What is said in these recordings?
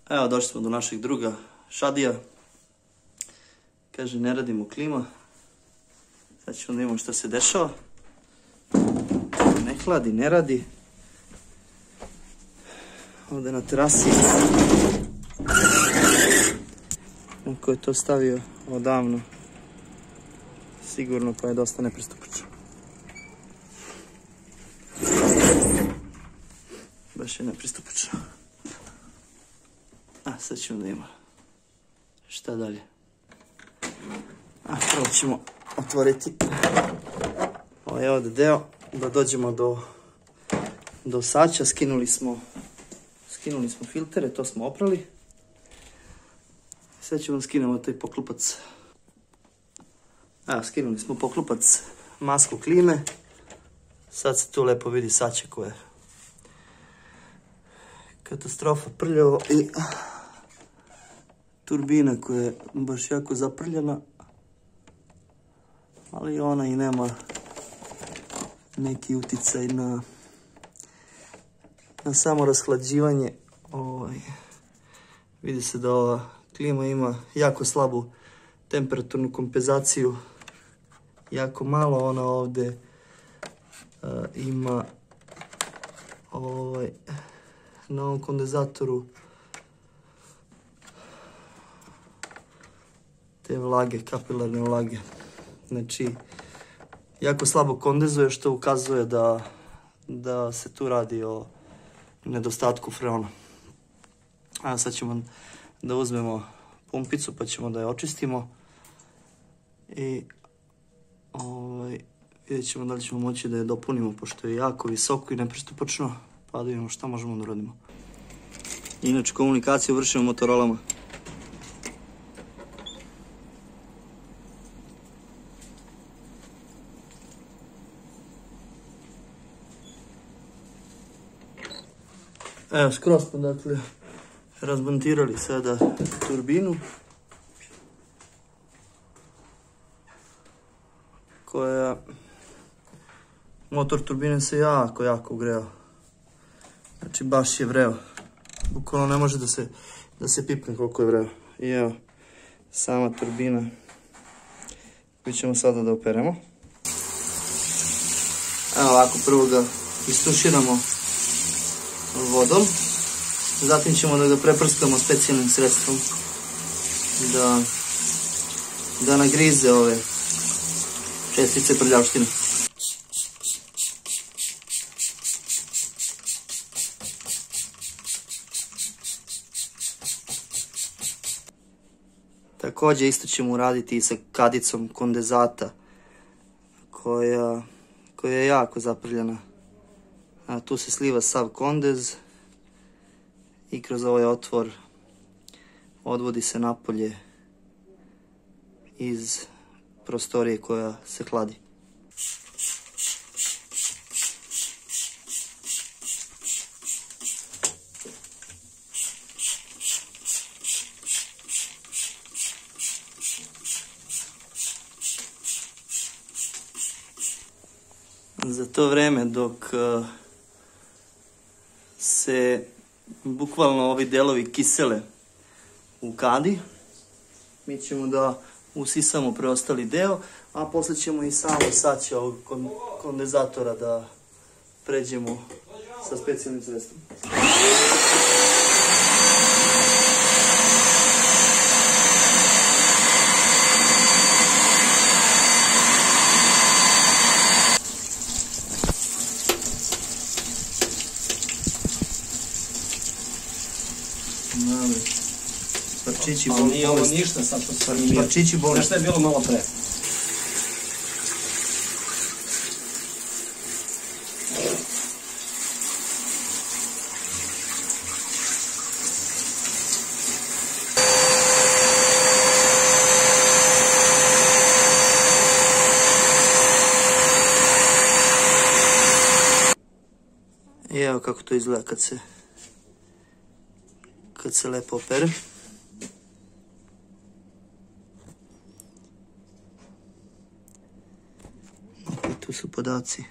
Evo, došli smo do našeg druga Šadija. Kaže, ne radi mu klima. Sad ćemo da imamo šta se dešava. Ne hladi, ne radi. Ovdje na terasi. Neko je to stavio odavno. Sigurno, pa je dosta nepristupačno. Baš je nepristupačno. A, sad ćemo da ima. Šta dalje? A, prvo ćemo otvoriti ovaj ovdje deo, da dođemo do sača. Skinuli smo filtere, to smo oprali. Sad ćemo da skinemo taj poklopac. Evo, skinuli smo poklopac, masku klime. Sad se tu lepo vidi sače koje je katastrofa, prljavo, i turbina koja je baš jako zaprljana, ali ona i nema neki uticaj na samo rashlađivanje. Vidi se da ova klima ima jako slabu temperaturnu kompenzaciju, jako malo. Ona ovdje ima na ovom kondenzatoru te vlage, kapilarne vlage. Znači, jako slabo kondenzuje, što ukazuje da se tu radi o nedostatku freona. A sad ćemo da uzmemo pumpicu pa ćemo da je očistimo i vidjet ćemo da li ćemo moći da je dopunimo, pošto je jako visoko i nepristupačno, pa da vidimo šta možemo da uradimo. Inače, komunikaciju vršimo Motorolama. Evo, skroz smo dakle razmontirali sada turbinu koja, motor turbine se jako greo. Znači baš je vreo. Bukvalno ne može da se pipne koliko je vreo. I evo, sama turbina koju ćemo sada da operemo. Evo ovako, prvo ga istuširamo vodom, zatim ćemo da ga preprskamo specijalnim sredstvom da nagrize ove čestice prljavštine. Također isto ćemo uraditi i sa kadicom kondenzata koja je jako zaprljana. A tu se sliva sav kondens i kroz ovaj otvor odvodi se napolje iz prostorije koja se hladi. Za to vreme dok se bukvalno ovi delovi kisele u kadi, mi ćemo da usisamo preostali deo, a posle ćemo i samo saće ovog kondenzatora da pređemo sa specijalnim sredstvom. Parčići boli. Nije ovo ništa sad što se nije. Parčići boli. Nešto je bilo malo pre. I evo kako to izgleda kad se lepo opere. Tu su podaci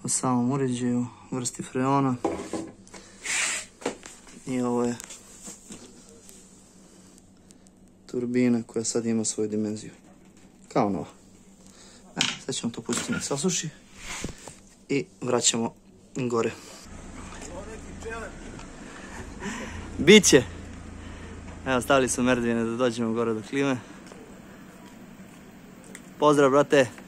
o samom uređaju, vrsti freona I ovo je turbina koja sad ima svoju dimenziju. Kao nova. Sad ćemo to pustiti nek se osuši i vraćamo gore. Biće! Evo, stavili su merdvine da dođemo gore do klime. Pozdrav, brate!